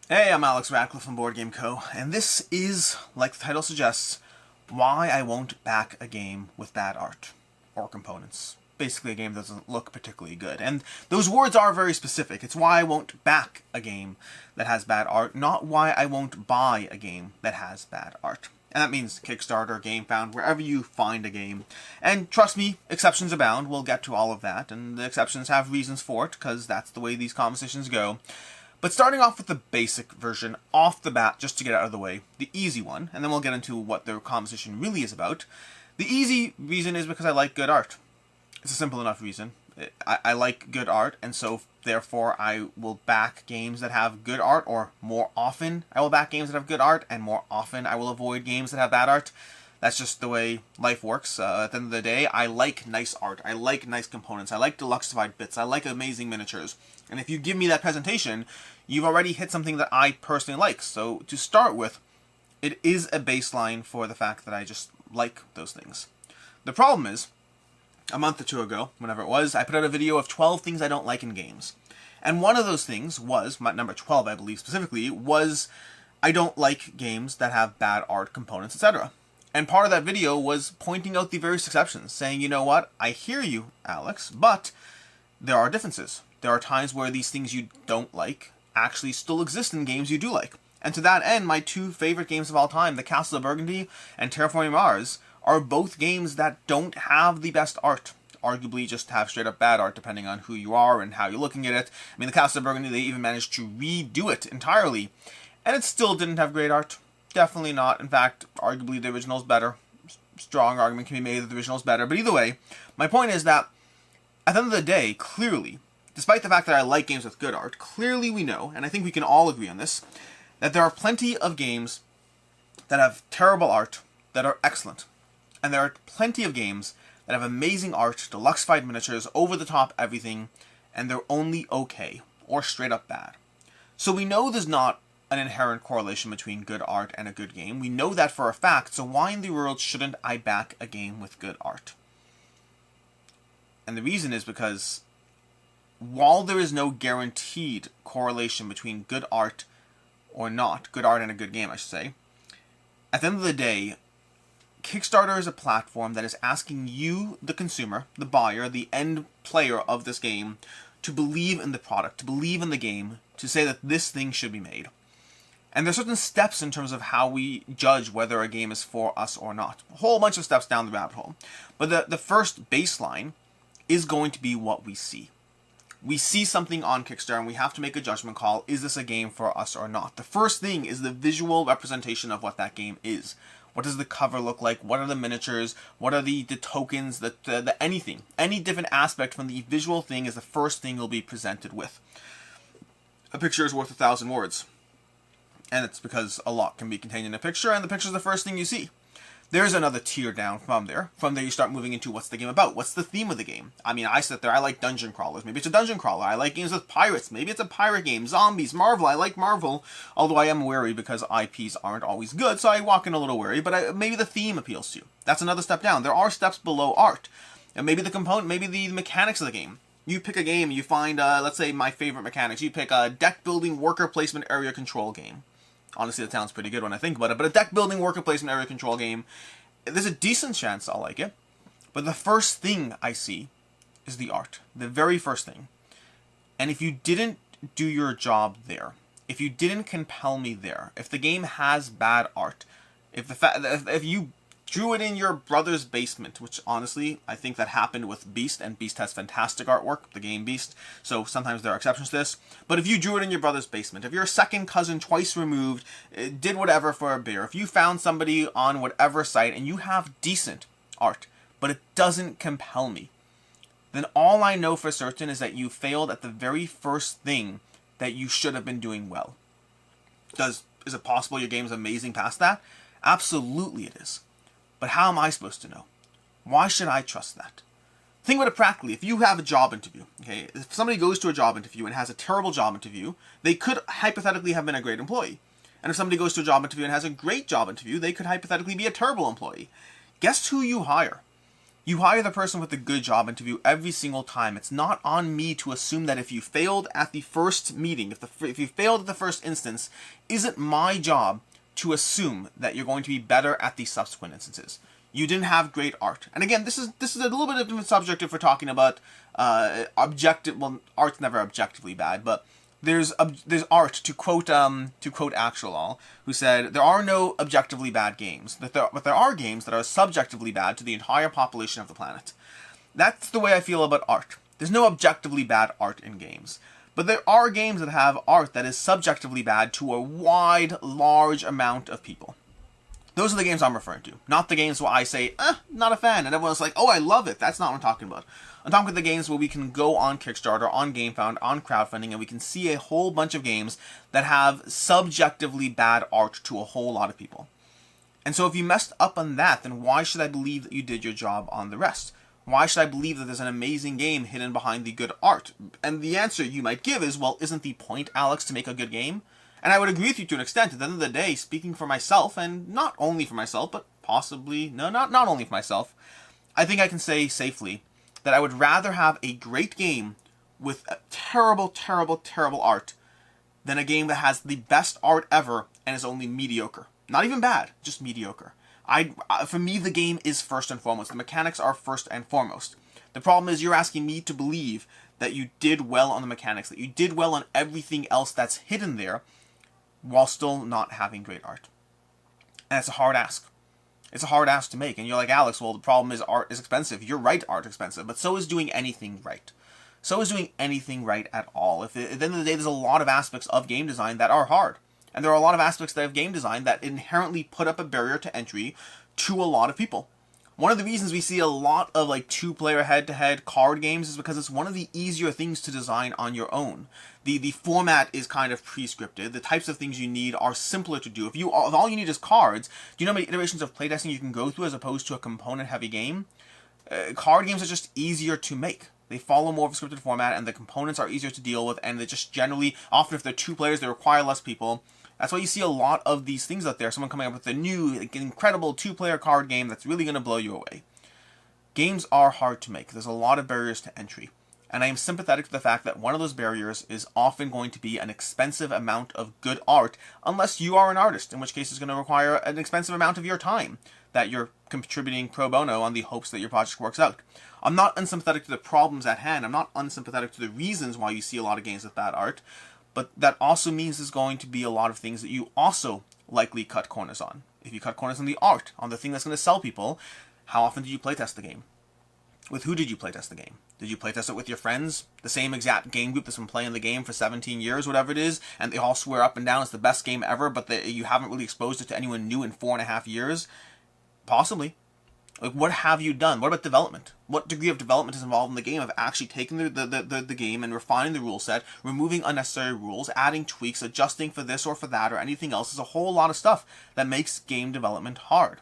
Hey, I'm Alex Radcliffe from Board Game Co., and this is, like the title suggests, why I won't back a game with bad art or components. Basically, a game that doesn't look particularly good. And those words are very specific. It's why I won't back a game that has bad art, not why I won't buy a game that has bad art. And that means Kickstarter, GameFound, wherever you find a game. And trust me, exceptions abound. We'll get to all of that, and the exceptions have reasons for it, because that's the way these conversations go. But starting off with the basic version, off the bat, just to get it out of the way, the easy one, and then we'll get into what the conversation really is about. The easy reason is because I like good art. It's a simple enough reason. I like good art, and so therefore I will back games that have good art, or more often I will back games that have good art, and more often I will avoid games that have bad art. That's just the way life works. At the end of the day, I like nice art. I like nice components. I like deluxeified bits. I like amazing miniatures. And if you give me that presentation, you've already hit something that I personally like. So to start with, it is a baseline for the fact that I just like those things. The problem is, a month or two ago, whenever it was, I put out a video of 12 things I don't like in games. And one of those things was, number 12 I believe specifically, was I don't like games that have bad art, components, etc. And part of that video was pointing out the various exceptions, saying, you know what, I hear you, Alex, but there are differences. There are times where these things you don't like actually still exist in games you do like. And to that end, my two favorite games of all time, The Castle of Burgundy and Terraforming Mars, are both games that don't have the best art. Arguably just have straight up bad art, depending on who you are and how you're looking at it. I mean, The Castle of Burgundy, they even managed to redo it entirely, and it still didn't have great art. Definitely not. In fact, arguably the original's better. Strong argument can be made that the original's better. But either way, my point is that at the end of the day, clearly, despite the fact that I like games with good art, clearly we know, and I think we can all agree on this, that there are plenty of games that have terrible art that are excellent. And there are plenty of games that have amazing art, deluxeified miniatures, over-the-top everything, and they're only okay, or straight up bad. So we know there's not an inherent correlation between good art and a good game. We know that for a fact, so why in the world shouldn't I back a game with good art? And the reason is because while there is no guaranteed correlation between good art or not, good art and a good game, I should say, at the end of the day, Kickstarter is a platform that is asking you, the consumer, the buyer, the end player of this game, to believe in the product, to believe in the game, to say that this thing should be made. And there's certain steps in terms of how we judge whether a game is for us or not. A whole bunch of steps down the rabbit hole. But the first baseline is going to be what we see. We see something on Kickstarter and we have to make a judgment call. Is this a game for us or not? The first thing is the visual representation of what that game is. What does the cover look like? What are the miniatures? What are the tokens? The anything. Any different aspect from the visual thing is the first thing you'll be presented with. A picture is worth 1,000 words. And it's because a lot can be contained in a picture, and the picture is the first thing you see. There's another tier down from there. From there you start moving into what's the game about. What's the theme of the game? I mean, I sit there, I like dungeon crawlers. Maybe it's a dungeon crawler. I like games with pirates. Maybe it's a pirate game. Zombies. Marvel. I like Marvel. Although I am wary because IPs aren't always good, so I walk in a little wary. But maybe the theme appeals to you. That's another step down. There are steps below art. And maybe the component, maybe the mechanics of the game. You pick a game, you find, let's say my favorite mechanics. You pick a deck building, worker placement, area control game. Honestly, that sounds pretty good when I think about it. But a deck building, worker placement, area control game, there's a decent chance I'll like it. But the first thing I see is the art. The very first thing. And if you didn't do your job there, if you didn't compel me there, if the game has bad art, if you drew it in your brother's basement, which honestly, I think that happened with Beast, and Beast has fantastic artwork, the game Beast, so sometimes there are exceptions to this, but if you drew it in your brother's basement, if your second cousin twice removed did whatever for a beer, if you found somebody on whatever site and you have decent art, but it doesn't compel me, then all I know for certain is that you failed at the very first thing that you should have been doing well. Is it possible your game's amazing past that? Absolutely it is. But how am I supposed to know? Why should I trust that? Think about it practically. If you have a job interview, okay, if somebody goes to a job interview and has a terrible job interview, they could hypothetically have been a great employee. And if somebody goes to a job interview and has a great job interview, they could hypothetically be a terrible employee. Guess who you hire? You hire the person with the good job interview every single time. It's not on me to assume that if you failed at the first meeting, if you failed at the first instance, isn't my job to assume that you're going to be better at the subsequent instances. You didn't have great art. And again, this is a little bit of a different subject if we're talking about objective. Well, art's never objectively bad, but there's art, to quote Actual, who said there are no objectively bad games, but there are games that are subjectively bad to the entire population of the planet. That's the way I feel about art. There's no objectively bad art in games, but there are games that have art that is subjectively bad to a wide, large amount of people. Those are the games I'm referring to, not the games where I say, not a fan, and everyone's like, oh, I love it. That's not what I'm talking about. I'm talking about the games where we can go on Kickstarter, on GameFound, on crowdfunding, and we can see a whole bunch of games that have subjectively bad art to a whole lot of people. And so if you messed up on that, then why should I believe that you did your job on the rest? Why should I believe that there's an amazing game hidden behind the good art? And the answer you might give is, well, isn't the point, Alex, to make a good game? And I would agree with you to an extent. At the end of the day, speaking for myself, and not only for myself, but possibly, no, not only for myself, I think I can say safely that I would rather have a great game with a terrible, terrible, terrible art than a game that has the best art ever and is only mediocre. Not even bad, just mediocre. For me, the game is first and foremost. The mechanics are first and foremost. The problem is you're asking me to believe that you did well on the mechanics, that you did well on everything else that's hidden there, while still not having great art. And it's a hard ask. It's a hard ask to make. And you're like, Alex, well, the problem is art is expensive. You're right, art's expensive. But so is doing anything right. So is doing anything right at all. At the end of the day, there's a lot of aspects of game design that are hard. And there are a lot of aspects of game design that inherently put up a barrier to entry to a lot of people. One of the reasons we see a lot of like two-player head-to-head card games is because it's one of the easier things to design on your own. The format is kind of pre-scripted. The types of things you need are simpler to do. If all you need is cards, do you know how many iterations of playtesting you can go through as opposed to a component-heavy game? Card games are just easier to make. They follow more of a scripted format, and the components are easier to deal with, and they just generally, often if they're two players, they require less people. That's why you see a lot of these things out there. Someone coming up with a new, incredible two-player card game that's really going to blow you away. Games are hard to make. There's a lot of barriers to entry. And I am sympathetic to the fact that one of those barriers is often going to be an expensive amount of good art, unless you are an artist, in which case it's going to require an expensive amount of your time that you're contributing pro bono on the hopes that your project works out. I'm not unsympathetic to the problems at hand. I'm not unsympathetic to the reasons why you see a lot of games with bad art. But that also means there's going to be a lot of things that you also likely cut corners on. If you cut corners on the art, on the thing that's going to sell people, how often did you playtest the game? With who did you playtest the game? Did you playtest it with your friends? The same exact game group that's been playing the game for 17 years, whatever it is, and they all swear up and down it's the best game ever, but you haven't really exposed it to anyone new in 4.5 years? Possibly. Like, what have you done? What about development? What degree of development is involved in the game of actually taking the game and refining the rule set, removing unnecessary rules, adding tweaks, adjusting for this or for that or anything else? There's a whole lot of stuff that makes game development hard.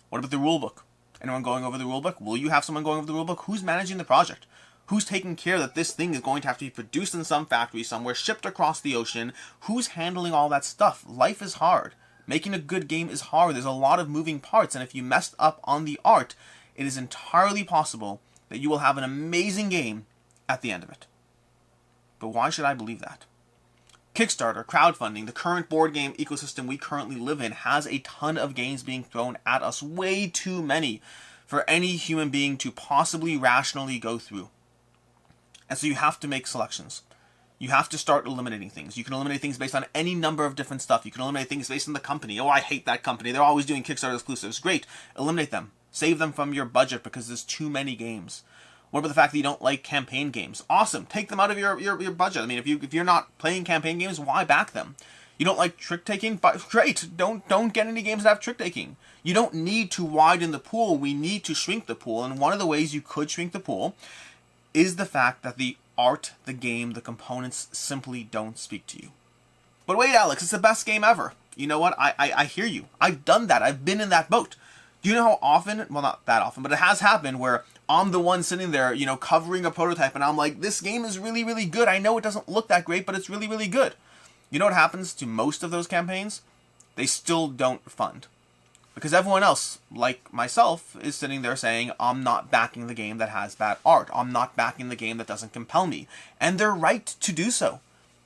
What about the rulebook? Anyone going over the rulebook? Will you have someone going over the rulebook? Who's managing the project? Who's taking care that this thing is going to have to be produced in some factory somewhere, shipped across the ocean? Who's handling all that stuff? Life is hard. Making a good game is hard. There's a lot of moving parts, and if you messed up on the art, it is entirely possible that you will have an amazing game at the end of it. But why should I believe that? Kickstarter, crowdfunding, the current board game ecosystem we currently live in has a ton of games being thrown at us, way too many for any human being to possibly rationally go through. And so you have to make selections. You have to start eliminating things. You can eliminate things based on any number of different stuff. You can eliminate things based on the company. Oh, I hate that company. They're always doing Kickstarter exclusives. Great. Eliminate them. Save them from your budget because there's too many games. What about the fact that you don't like campaign games? Awesome. Take them out of your budget. I mean, if you're not playing campaign games, why back them? You don't like trick-taking? Great. Don't get any games that have trick-taking. You don't need to widen the pool. We need to shrink the pool. And one of the ways you could shrink the pool is the fact that the art, the game, the components simply don't speak to you. But wait, Alex, it's the best game ever. You know what? I hear you. I've done that. I've been in that boat. Do you know how often, well, not that often, but it has happened where I'm the one sitting there, covering a prototype, and I'm like, this game is really, really good. I know it doesn't look that great, but it's really, really good. You know what happens to most of those campaigns? They still don't fund. Because everyone else, like myself, is sitting there saying, I'm not backing the game that has bad art. I'm not backing the game that doesn't compel me. And they're right to do so.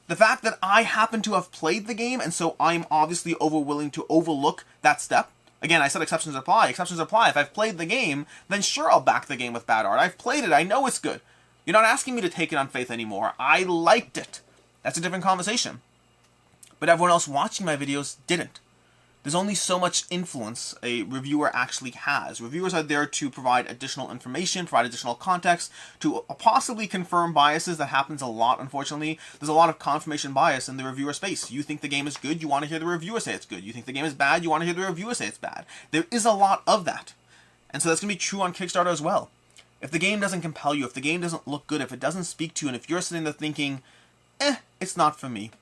The fact that I happen to have played the game, and so I'm obviously willing to overlook that step. Again, I said exceptions apply. Exceptions apply. If I've played the game, then sure, I'll back the game with bad art. I've played it. I know it's good. You're not asking me to take it on faith anymore. I liked it. That's a different conversation. But everyone else watching my videos didn't. There's only so much influence a reviewer actually has. Reviewers are there to provide additional information, provide additional context, to possibly confirm biases. That happens a lot, unfortunately. There's a lot of confirmation bias in the reviewer space. You think the game is good, you want to hear the reviewer say it's good. You think the game is bad, you want to hear the reviewer say it's bad. There is a lot of that. And so that's going to be true on Kickstarter as well. If the game doesn't compel you, if the game doesn't look good, if it doesn't speak to you, and if you're sitting there thinking, it's not for me,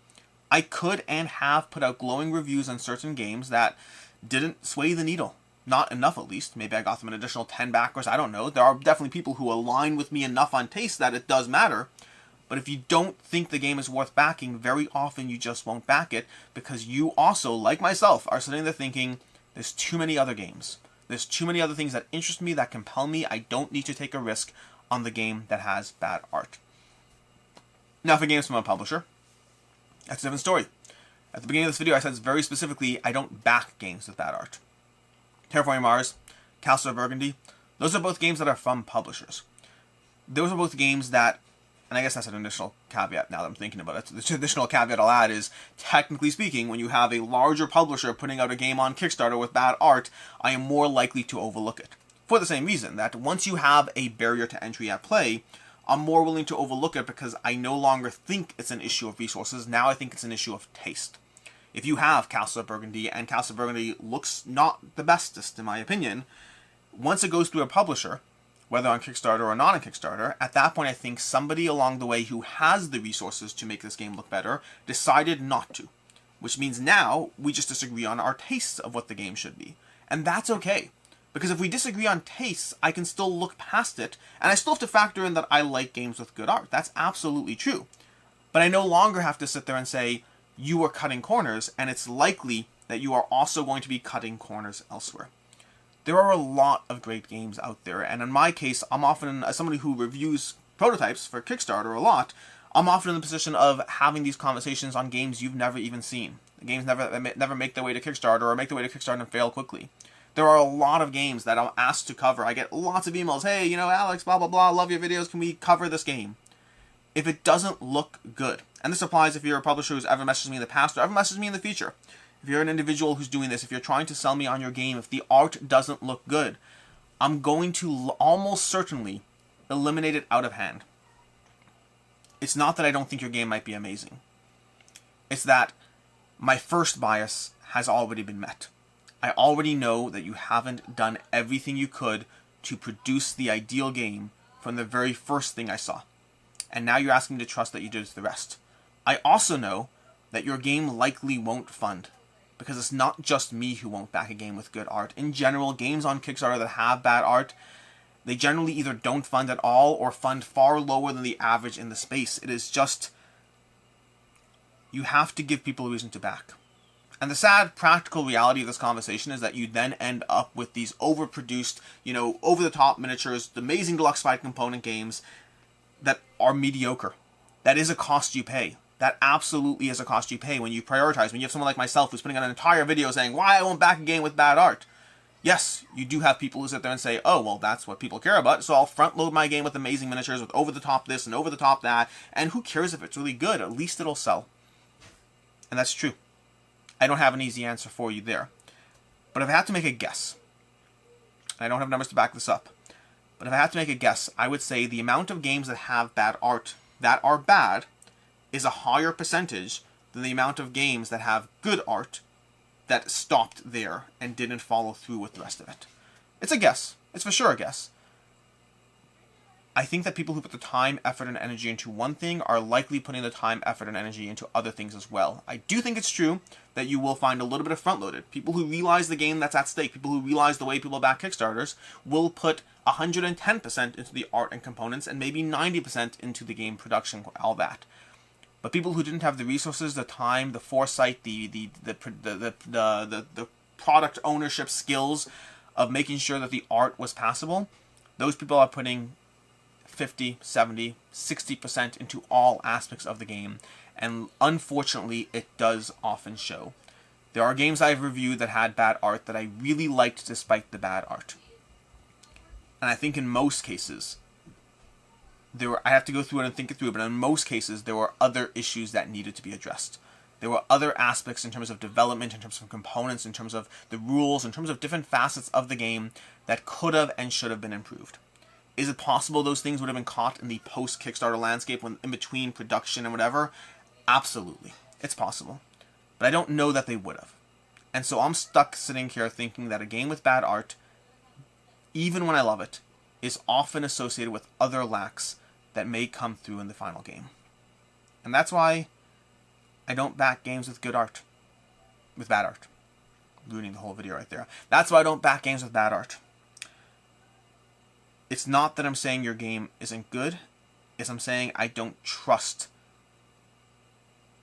I could and have put out glowing reviews on certain games that didn't sway the needle. Not enough, at least. Maybe I got them an additional 10 backers. I don't know. There are definitely people who align with me enough on taste that it does matter. But if you don't think the game is worth backing, very often you just won't back it because you also, like myself, are sitting there thinking, there's too many other games. There's too many other things that interest me, that compel me. I don't need to take a risk on the game that has bad art. Now, if a game's from a publisher, that's a different story. At the beginning of this video, I said very specifically, I don't back games with bad art. Terraforming Mars, Castle of Burgundy, those are both games that are from publishers. Those are both games that, and I guess that's an additional caveat now that I'm thinking about it. The additional caveat I'll add is, technically speaking, when you have a larger publisher putting out a game on Kickstarter with bad art, I am more likely to overlook it. For the same reason, that once you have a barrier to entry at play, I'm more willing to overlook it because I no longer think it's an issue of resources. Now I think it's an issue of taste. If you have Castle of Burgundy, and Castle of Burgundy looks not the bestest, in my opinion, once it goes through a publisher, whether on Kickstarter or not on Kickstarter, at that point I think somebody along the way who has the resources to make this game look better decided not to. Which means now we just disagree on our tastes of what the game should be. And that's okay. Because if we disagree on tastes, I can still look past it, and I still have to factor in that I like games with good art. That's absolutely true. But I no longer have to sit there and say, you are cutting corners, and it's likely that you are also going to be cutting corners elsewhere. There are a lot of great games out there, and in my case, I'm often, as somebody who reviews prototypes for Kickstarter a lot, I'm often in the position of having these conversations on games you've never even seen. The games never make their way to Kickstarter, or make their way to Kickstarter and fail quickly. There are a lot of games that I'm asked to cover. I get lots of emails. Hey, Alex, blah, blah, blah, love your videos. Can we cover this game? If it doesn't look good, and this applies if you're a publisher who's ever messaged me in the past or ever messaged me in the future. If you're an individual who's doing this, if you're trying to sell me on your game, if the art doesn't look good, I'm going to almost certainly eliminate it out of hand. It's not that I don't think your game might be amazing. It's that my first bias has already been met. I already know that you haven't done everything you could to produce the ideal game from the very first thing I saw. And now you're asking me to trust that you did the rest. I also know that your game likely won't fund. Because it's not just me who won't back a game with good art. In general, games on Kickstarter that have bad art, they generally either don't fund at all or fund far lower than the average in the space. It is just, you have to give people a reason to back. And the sad practical reality of this conversation is that you then end up with these overproduced, over-the-top miniatures, amazing deluxe fight component games that are mediocre. That is a cost you pay. That absolutely is a cost you pay when you prioritize. When you have someone like myself who's putting out an entire video saying, why I won't back a game with bad art. Yes, you do have people who sit there and say, oh, well, that's what people care about, so I'll front load my game with amazing miniatures, with over-the-top this and over-the-top that, and who cares if it's really good? At least it'll sell. And that's true. I don't have an easy answer for you there. But if I had to make a guess, and I don't have numbers to back this up, but if I had to make a guess, I would say the amount of games that have bad art that are bad is a higher percentage than the amount of games that have good art that stopped there and didn't follow through with the rest of it. It's a guess. It's for sure a guess. I think that people who put the time, effort, and energy into one thing are likely putting the time, effort, and energy into other things as well. I do think it's true that you will find a little bit of front-loaded. People who realize the game that's at stake, people who realize the way people back Kickstarters, will put 110% into the art and components and maybe 90% into the game production, all that. But people who didn't have the resources, the time, the foresight, the product ownership skills of making sure that the art was passable, those people are putting 50, 70, 60% into all aspects of the game, and unfortunately it does often show. There are games I've reviewed that had bad art that I really liked despite the bad art. And I think in most cases, I have to go through it and think it through, but in most cases there were other issues that needed to be addressed. There were other aspects in terms of development, in terms of components, in terms of the rules, in terms of different facets of the game that could have and should have been improved. Is it possible those things would have been caught in the post-Kickstarter landscape when in between production and whatever? Absolutely. It's possible. But I don't know that they would have. And so I'm stuck sitting here thinking that a game with bad art, even when I love it, is often associated with other lacks that may come through in the final game. And that's why I don't back games with good art. With bad art. Ruining the whole video right there. That's why I don't back games with bad art. It's not that I'm saying your game isn't good. It's I'm saying I don't trust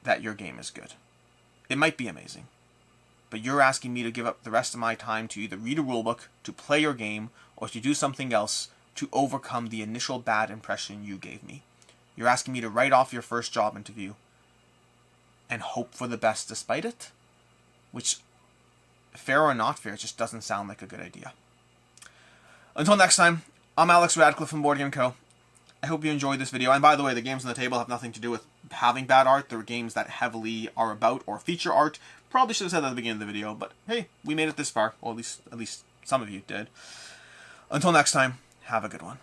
that your game is good. It might be amazing. But you're asking me to give up the rest of my time to either read a rulebook, to play your game, or to do something else to overcome the initial bad impression you gave me. You're asking me to write off your first job interview and hope for the best despite it? Which, fair or not fair, just doesn't sound like a good idea. Until next time, I'm Alex Radcliffe from Board Game Co. I hope you enjoyed this video. And by the way, the games on the table have nothing to do with having bad art. They're games that heavily are about or feature art. Probably should have said that at the beginning of the video, but hey, we made it this far. Well, at least some of you did. Until next time, have a good one.